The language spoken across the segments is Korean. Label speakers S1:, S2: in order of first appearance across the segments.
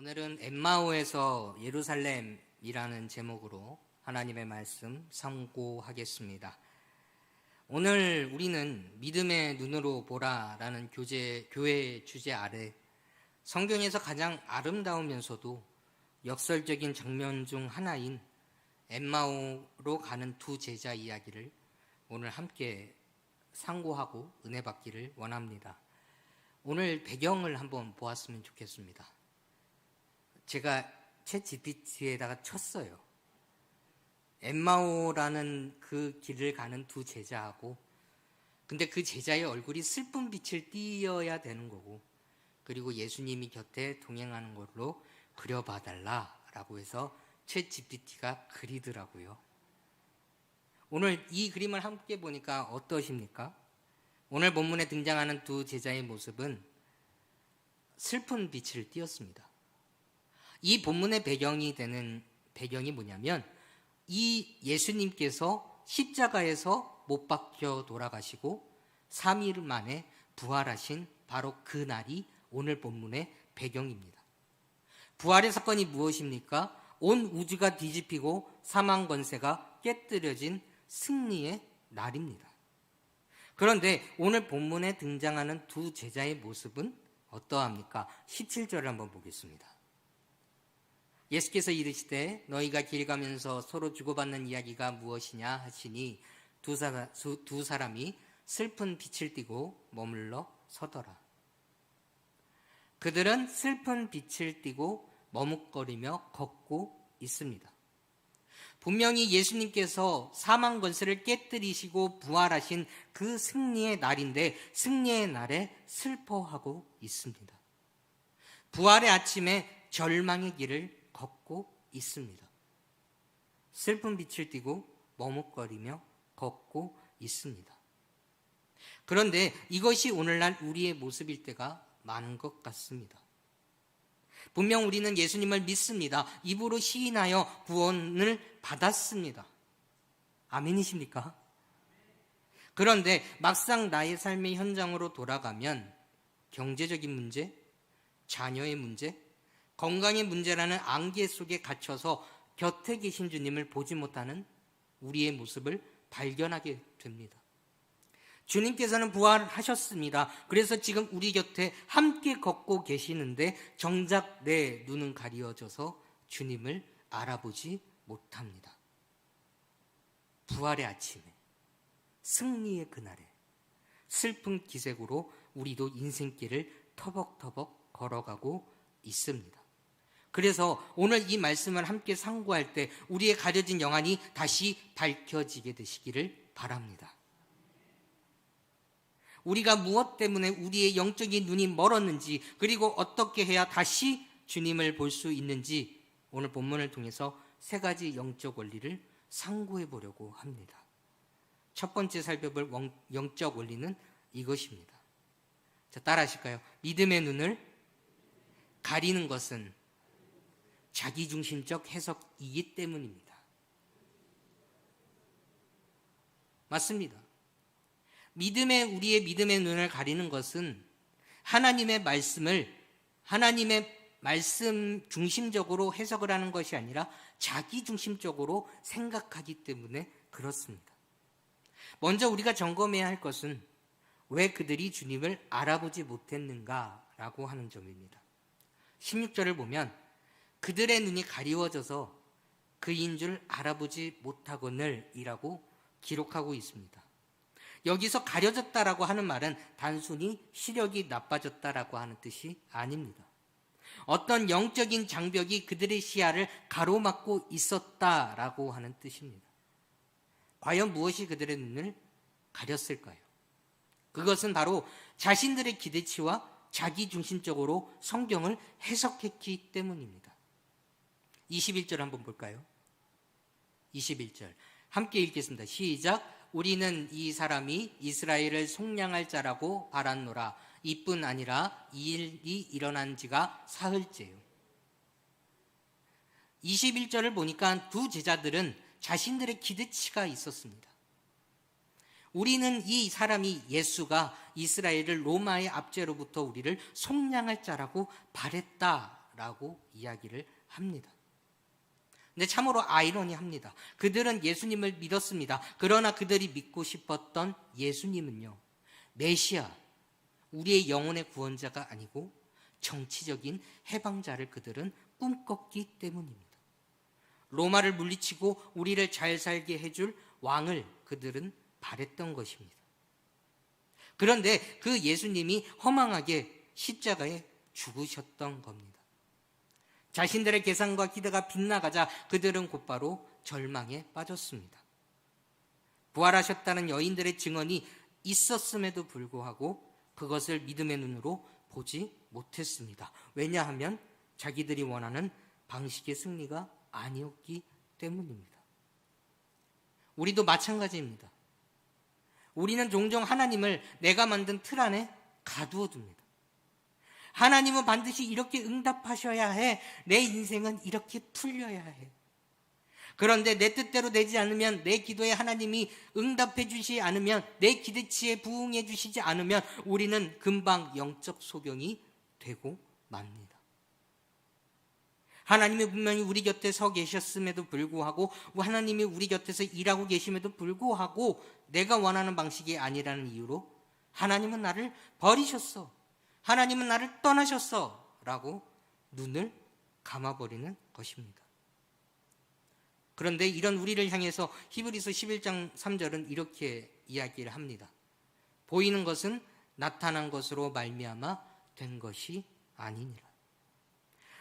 S1: 오늘은 엠마오에서 예루살렘이라는 제목으로 하나님의 말씀 상고하겠습니다. 오늘 우리는 믿음의 눈으로 보라라는 교회 주제 아래 성경에서 가장 아름다우면서도 역설적인 장면 중 하나인 엠마오로 가는 두 제자 이야기를 오늘 함께 상고하고 은혜 받기를 원합니다. 오늘 배경을 한번 보았으면 좋겠습니다. 제가 챗GPT에다가 쳤어요. 엠마오라는 그 길을 가는 두 제자하고, 근데 그 제자의 얼굴이 슬픈 빛을 띠어야 되는 거고, 그리고 예수님이 곁에 동행하는 걸로 그려봐 달라라고 해서 챗GPT가 그리더라고요. 오늘 이 그림을 함께 보니까 어떠십니까? 오늘 본문에 등장하는 두 제자의 모습은 슬픈 빛을 띠었습니다. 이 본문의 배경이 되는 배경이 뭐냐면, 이 예수님께서 십자가에서 못 박혀 돌아가시고 3일 만에 부활하신 바로 그 날이 오늘 본문의 배경입니다. 부활의 사건이 무엇입니까? 온 우주가 뒤집히고 사망 권세가 깨뜨려진 승리의 날입니다. 그런데 오늘 본문에 등장하는 두 제자의 모습은 어떠합니까? 17절을 한번 보겠습니다. 예수께서 이르시되 너희가 길 가면서 서로 주고받는 이야기가 무엇이냐 하시니 두 사람이 슬픈 빛을 띠고 머물러 서더라. 그들은 슬픈 빛을 띠고 머뭇거리며 걷고 있습니다. 분명히 예수님께서 사망 권세를 깨뜨리시고 부활하신 그 승리의 날인데, 승리의 날에 슬퍼하고 있습니다. 부활의 아침에 절망의 길을 걷고 있습니다. 슬픈 빛을 띠고 머뭇거리며 걷고 있습니다. 그런데 이것이 오늘날 우리의 모습일 때가 많은 것 같습니다. 분명 우리는 예수님을 믿습니다. 입으로 시인하여 구원을 받았습니다. 아멘이십니까? 그런데 막상 나의 삶의 현장으로 돌아가면 경제적인 문제, 자녀의 문제, 건강의 문제라는 안개 속에 갇혀서 곁에 계신 주님을 보지 못하는 우리의 모습을 발견하게 됩니다. 주님께서는 부활하셨습니다. 그래서 지금 우리 곁에 함께 걷고 계시는데 정작 내 눈은 가리워져서 주님을 알아보지 못합니다. 부활의 아침에, 승리의 그날에 슬픈 기색으로 우리도 인생길을 터벅터벅 걸어가고 있습니다. 그래서 오늘 이 말씀을 함께 상고할 때 우리의 가려진 영안이 다시 밝혀지게 되시기를 바랍니다. 우리가 무엇 때문에 우리의 영적인 눈이 멀었는지, 그리고 어떻게 해야 다시 주님을 볼 수 있는지 오늘 본문을 통해서 세 가지 영적 원리를 상고해 보려고 합니다. 첫 번째 살펴볼 영적 원리는 이것입니다. 자, 따라 하실까요? 믿음의 눈을 가리는 것은 자기중심적 해석이기 때문입니다. 맞습니다. 우리의 믿음의 눈을 가리는 것은 하나님의 말씀 중심적으로 해석을 하는 것이 아니라 자기중심적으로 생각하기 때문에 그렇습니다. 먼저 우리가 점검해야 할 것은 왜 그들이 주님을 알아보지 못했는가라고 하는 점입니다. 16절을 보면 그들의 눈이 가리워져서 그인 줄 알아보지 못하거늘 이라고 기록하고 있습니다. 여기서 가려졌다라고 하는 말은 단순히 시력이 나빠졌다라고 하는 뜻이 아닙니다. 어떤 영적인 장벽이 그들의 시야를 가로막고 있었다라고 하는 뜻입니다. 과연 무엇이 그들의 눈을 가렸을까요? 그것은 바로 자신들의 기대치와 자기중심적으로 성경을 해석했기 때문입니다. 21절 한번 볼까요? 21절 함께 읽겠습니다. 시작. 우리는 이 사람이 이스라엘을 속량할 자라고 바랐노라. 이뿐 아니라 이 일이 일어난 지가 사흘째요. 21절을 보니까 두 제자들은 자신들의 기대치가 있었습니다. 우리는 이 사람이 예수가 이스라엘을 로마의 압제로부터 우리를 속량할 자라고 바랬다 라고 이야기를 합니다. 근데 참으로 아이러니합니다. 그들은 예수님을 믿었습니다. 그러나 그들이 믿고 싶었던 예수님은요, 메시아, 우리의 영혼의 구원자가 아니고 정치적인 해방자를 그들은 꿈꿨기 때문입니다. 로마를 물리치고 우리를 잘 살게 해줄 왕을 그들은 바랬던 것입니다. 그런데 그 예수님이 허망하게 십자가에 죽으셨던 겁니다. 자신들의 계산과 기대가 빗나가자 그들은 곧바로 절망에 빠졌습니다. 부활하셨다는 여인들의 증언이 있었음에도 불구하고 그것을 믿음의 눈으로 보지 못했습니다. 왜냐하면 자기들이 원하는 방식의 승리가 아니었기 때문입니다. 우리도 마찬가지입니다. 우리는 종종 하나님을 내가 만든 틀 안에 가두어 둡니다. 하나님은 반드시 이렇게 응답하셔야 해. 내 인생은 이렇게 풀려야 해. 그런데 내 뜻대로 되지 않으면, 내 기도에 하나님이 응답해 주시지 않으면, 내 기대치에 부응해 주시지 않으면 우리는 금방 영적 소경이 되고 맙니다. 하나님이 분명히 우리 곁에 서 계셨음에도 불구하고, 하나님이 우리 곁에서 일하고 계심에도 불구하고 내가 원하는 방식이 아니라는 이유로 하나님은 나를 버리셨어, 하나님은 나를 떠나셨어 라고 눈을 감아버리는 것입니다. 그런데 이런 우리를 향해서 히브리서 11장 3절은 이렇게 이야기를 합니다. 보이는 것은 나타난 것으로 말미암아 된 것이 아니니라.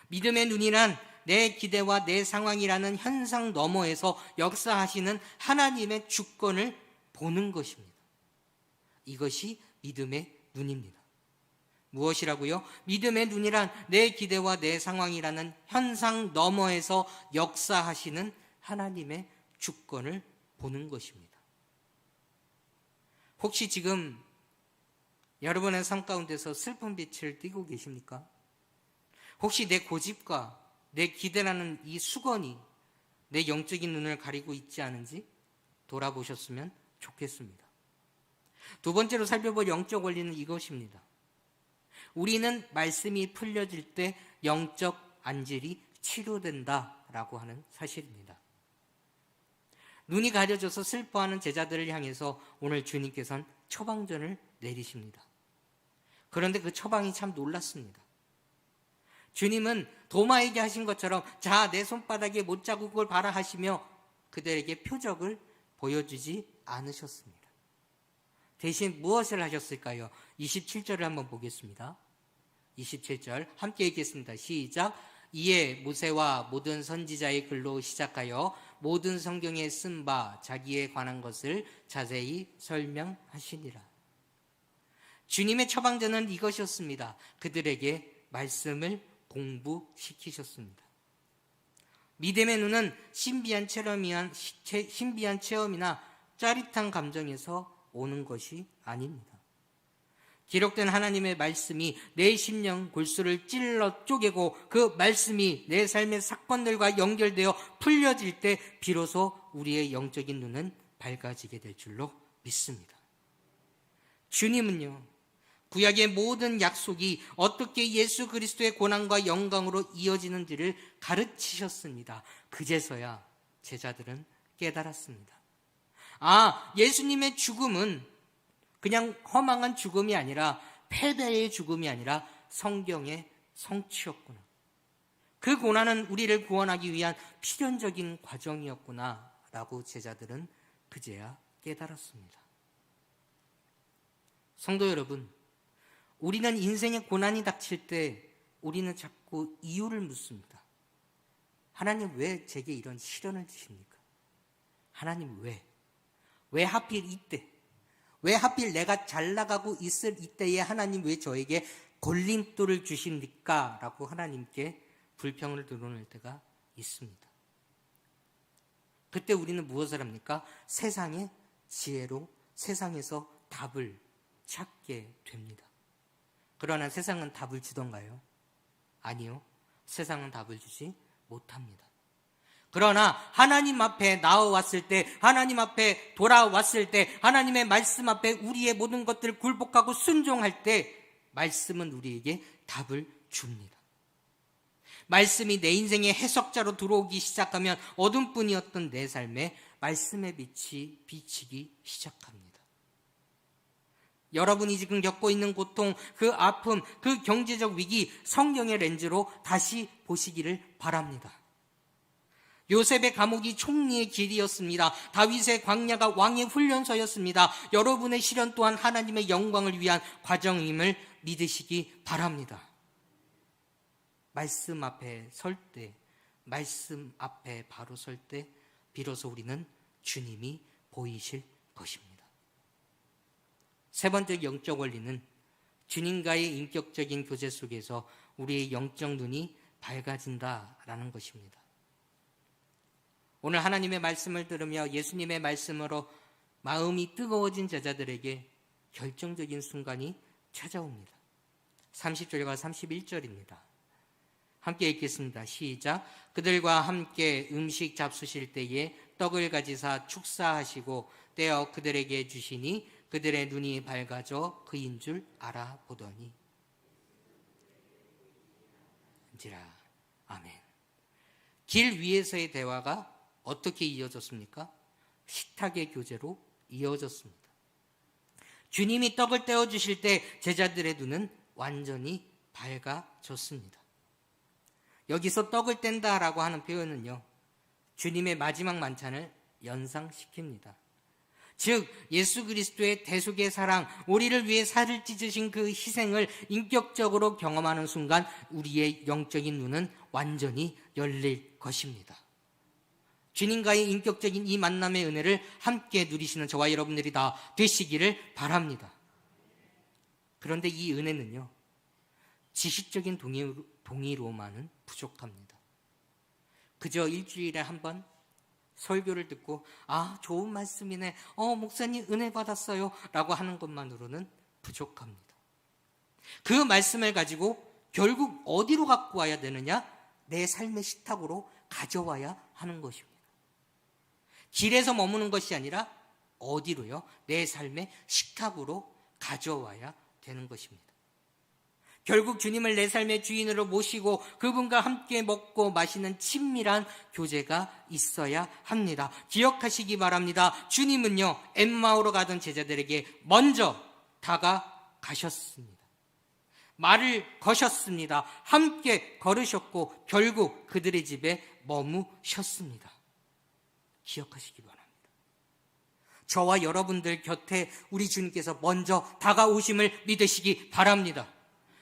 S1: 믿음의 눈이란 내 기대와 내 상황이라는 현상 너머에서 역사하시는 하나님의 주권을 보는 것입니다. 이것이 믿음의 눈입니다. 무엇이라고요? 믿음의 눈이란 내 기대와 내 상황이라는 현상 너머에서 역사하시는 하나님의 주권을 보는 것입니다. 혹시 지금 여러분의 삶 가운데서 슬픈 빛을 띠고 계십니까? 혹시 내 고집과 내 기대라는 이 수건이 내 영적인 눈을 가리고 있지 않은지 돌아보셨으면 좋겠습니다. 두 번째로 살펴볼 영적 원리는 이것입니다. 우리는 말씀이 풀려질 때 영적 안질이 치료된다라고 하는 사실입니다. 눈이 가려져서 슬퍼하는 제자들을 향해서 오늘 주님께서는 처방전을 내리십니다. 그런데 그 처방이 참 놀랐습니다. 주님은 도마에게 하신 것처럼 자, 내 손바닥에 못자국을 봐라 하시며 그들에게 표적을 보여주지 않으셨습니다. 대신 무엇을 하셨을까요? 27절을 한번 보겠습니다. 27절 함께 읽겠습니다. 시작. 이에 모세와 모든 선지자의 글로 시작하여 모든 성경에 쓴 바 자기에 관한 것을 자세히 설명하시니라. 주님의 처방전은 이것이었습니다. 그들에게 말씀을 공부시키셨습니다. 믿음의 눈은 신비한 체험이나 짜릿한 감정에서 오는 것이 아닙니다. 기록된 하나님의 말씀이 내 심령 골수를 찔러 쪼개고 그 말씀이 내 삶의 사건들과 연결되어 풀려질 때 비로소 우리의 영적인 눈은 밝아지게 될 줄로 믿습니다. 주님은요, 구약의 모든 약속이 어떻게 예수 그리스도의 고난과 영광으로 이어지는지를 가르치셨습니다. 그제서야 제자들은 깨달았습니다. 아, 예수님의 죽음은 그냥 허망한 죽음이 아니라, 패배의 죽음이 아니라 성경의 성취였구나. 그 고난은 우리를 구원하기 위한 필연적인 과정이었구나 라고 제자들은 그제야 깨달았습니다. 성도 여러분, 우리는 인생의 고난이 닥칠 때 우리는 자꾸 이유를 묻습니다. 하나님, 왜 제게 이런 시련을 주십니까? 하나님, 왜 하필 이때, 왜 하필 내가 잘 나가고 있을 이때에 하나님 왜 저에게 걸림돌을 주십니까? 라고 하나님께 불평을 드러낼 때가 있습니다. 그때 우리는 무엇을 합니까? 세상의 지혜로 세상에서 답을 찾게 됩니다. 그러나 세상은 답을 주던가요? 아니요. 세상은 답을 주지 못합니다. 그러나 하나님 앞에 나와왔을 때, 하나님 앞에 돌아왔을 때, 하나님의 말씀 앞에 우리의 모든 것들을 굴복하고 순종할 때 말씀은 우리에게 답을 줍니다. 말씀이 내 인생의 해석자로 들어오기 시작하면 어둠뿐이었던 내 삶에 말씀의 빛이 비치기 시작합니다. 여러분이 지금 겪고 있는 고통, 그 아픔, 그 경제적 위기, 성경의 렌즈로 다시 보시기를 바랍니다. 요셉의 감옥이 총리의 길이었습니다. 다윗의 광야가 왕의 훈련소였습니다. 여러분의 시련 또한 하나님의 영광을 위한 과정임을 믿으시기 바랍니다. 말씀 앞에 설 때, 말씀 앞에 바로 설 때 비로소 우리는 주님이 보이실 것입니다. 세 번째 영적 원리는 주님과의 인격적인 교제 속에서 우리의 영적 눈이 밝아진다라는 것입니다. 오늘 하나님의 말씀을 들으며 예수님의 말씀으로 마음이 뜨거워진 제자들에게 결정적인 순간이 찾아옵니다. 30절과 31절입니다. 함께 읽겠습니다. 시작. 그들과 함께 음식 잡수실 때에 떡을 가지사 축사하시고 떼어 그들에게 주시니 그들의 눈이 밝아져 그인 줄 알아보더니 인지라. 아멘. 길 위에서의 대화가 어떻게 이어졌습니까? 식탁의 교제로 이어졌습니다. 주님이 떡을 떼어주실 때 제자들의 눈은 완전히 밝아졌습니다. 여기서 떡을 뗀다라고 하는 표현은요, 주님의 마지막 만찬을 연상시킵니다. 즉 예수 그리스도의 대속의 사랑, 우리를 위해 살을 찢으신 그 희생을 인격적으로 경험하는 순간 우리의 영적인 눈은 완전히 열릴 것입니다. 주님과의 인격적인 이 만남의 은혜를 함께 누리시는 저와 여러분들이 다 되시기를 바랍니다. 그런데 이 은혜는요, 지식적인 동의로만은 부족합니다. 그저 일주일에 한 번 설교를 듣고 좋은 말씀이네, 목사님 은혜 받았어요 라고 하는 것만으로는 부족합니다. 그 말씀을 가지고 결국 어디로 갖고 와야 되느냐? 내 삶의 식탁으로 가져와야 하는 것입니다. 길에서 머무는 것이 아니라 어디로요? 내 삶의 식탁으로 가져와야 되는 것입니다. 결국 주님을 내 삶의 주인으로 모시고 그분과 함께 먹고 마시는 친밀한 교제가 있어야 합니다. 기억하시기 바랍니다. 주님은요, 엠마오로 가던 제자들에게 먼저 다가가셨습니다. 말을 거셨습니다. 함께 걸으셨고 결국 그들의 집에 머무셨습니다. 기억하시기 바랍니다. 저와 여러분들 곁에 우리 주님께서 먼저 다가오심을 믿으시기 바랍니다.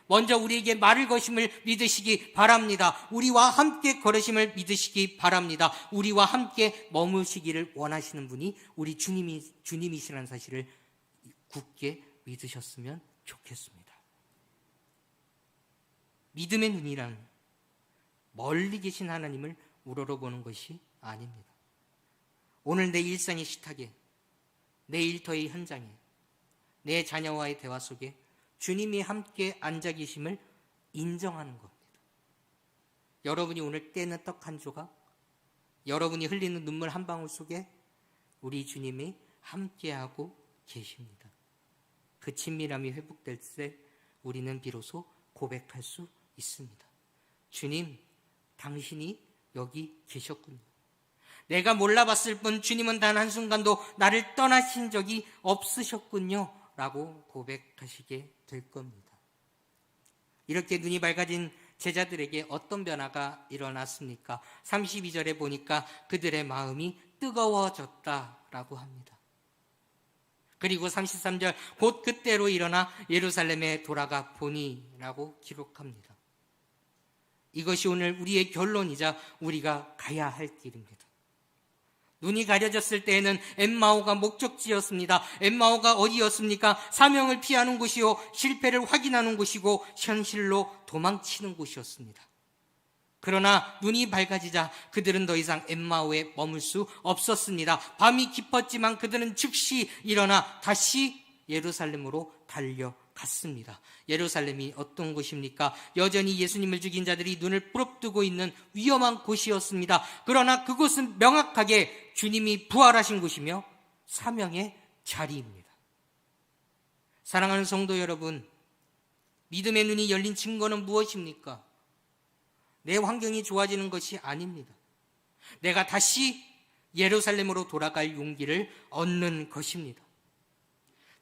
S1: 먼저 우리에게 말을 거심을 믿으시기 바랍니다. 우리와 함께 걸으심을 믿으시기 바랍니다. 우리와 함께 머무시기를 원하시는 분이 우리 주님이시라는 사실을 굳게 믿으셨으면 좋겠습니다. 믿음의 눈이란 멀리 계신 하나님을 우러러보는 것이 아닙니다. 오늘 내 일상의 식탁에, 내 일터의 현장에, 내 자녀와의 대화 속에 주님이 함께 앉아 계심을 인정하는 겁니다. 여러분이 오늘 떼는 떡 한 조각, 여러분이 흘리는 눈물 한 방울 속에 우리 주님이 함께하고 계십니다. 그 친밀함이 회복될 때 우리는 비로소 고백할 수 있습니다. 주님, 당신이 여기 계셨군요. 내가 몰라봤을 뿐 주님은 단 한순간도 나를 떠나신 적이 없으셨군요 라고 고백하시게 될 겁니다. 이렇게 눈이 밝아진 제자들에게 어떤 변화가 일어났습니까? 32절에 보니까 그들의 마음이 뜨거워졌다라고 합니다. 그리고 33절, 곧 그때로 일어나 예루살렘에 돌아가 보니라고 기록합니다. 이것이 오늘 우리의 결론이자 우리가 가야 할 길입니다. 눈이 가려졌을 때에는 엠마오가 목적지였습니다. 엠마오가 어디였습니까? 사명을 피하는 곳이요, 실패를 확인하는 곳이고 현실로 도망치는 곳이었습니다. 그러나 눈이 밝아지자 그들은 더 이상 엠마오에 머물 수 없었습니다. 밤이 깊었지만 그들은 즉시 일어나 다시 예루살렘으로 달려갔습니다. 예루살렘이 어떤 곳입니까? 여전히 예수님을 죽인 자들이 눈을 부릅뜨고 있는 위험한 곳이었습니다. 그러나 그곳은 명확하게 주님이 부활하신 곳이며 사명의 자리입니다. 사랑하는 성도 여러분, 믿음의 눈이 열린 증거는 무엇입니까? 내 환경이 좋아지는 것이 아닙니다. 내가 다시 예루살렘으로 돌아갈 용기를 얻는 것입니다.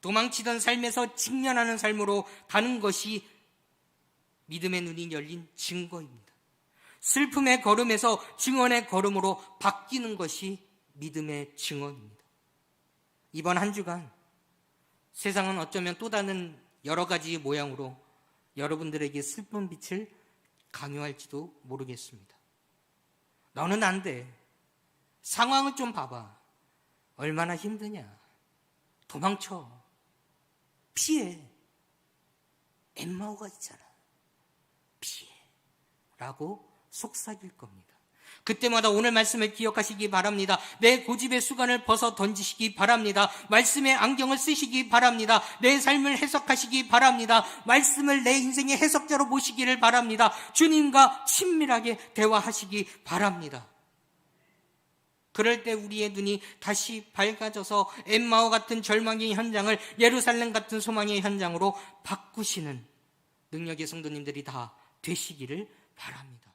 S1: 도망치던 삶에서 직면하는 삶으로 가는 것이 믿음의 눈이 열린 증거입니다. 슬픔의 걸음에서 증언의 걸음으로 바뀌는 것이 믿음의 증언입니다. 이번 한 주간 세상은 어쩌면 또 다른 여러 가지 모양으로 여러분들에게 슬픈 빛을 강요할지도 모르겠습니다. 너는 안 돼. 상황을 좀 봐봐. 얼마나 힘드냐. 도망쳐. 피해. 엠마오가 있잖아. 피해. 라고 속삭일 겁니다. 그때마다 오늘 말씀을 기억하시기 바랍니다. 내 고집의 수건을 벗어 던지시기 바랍니다. 말씀의 안경을 쓰시기 바랍니다. 내 삶을 해석하시기 바랍니다. 말씀을 내 인생의 해석자로 모시기를 바랍니다. 주님과 친밀하게 대화하시기 바랍니다. 그럴 때 우리의 눈이 다시 밝아져서 엠마오 같은 절망의 현장을 예루살렘 같은 소망의 현장으로 바꾸시는 능력의 성도님들이 다 되시기를 바랍니다.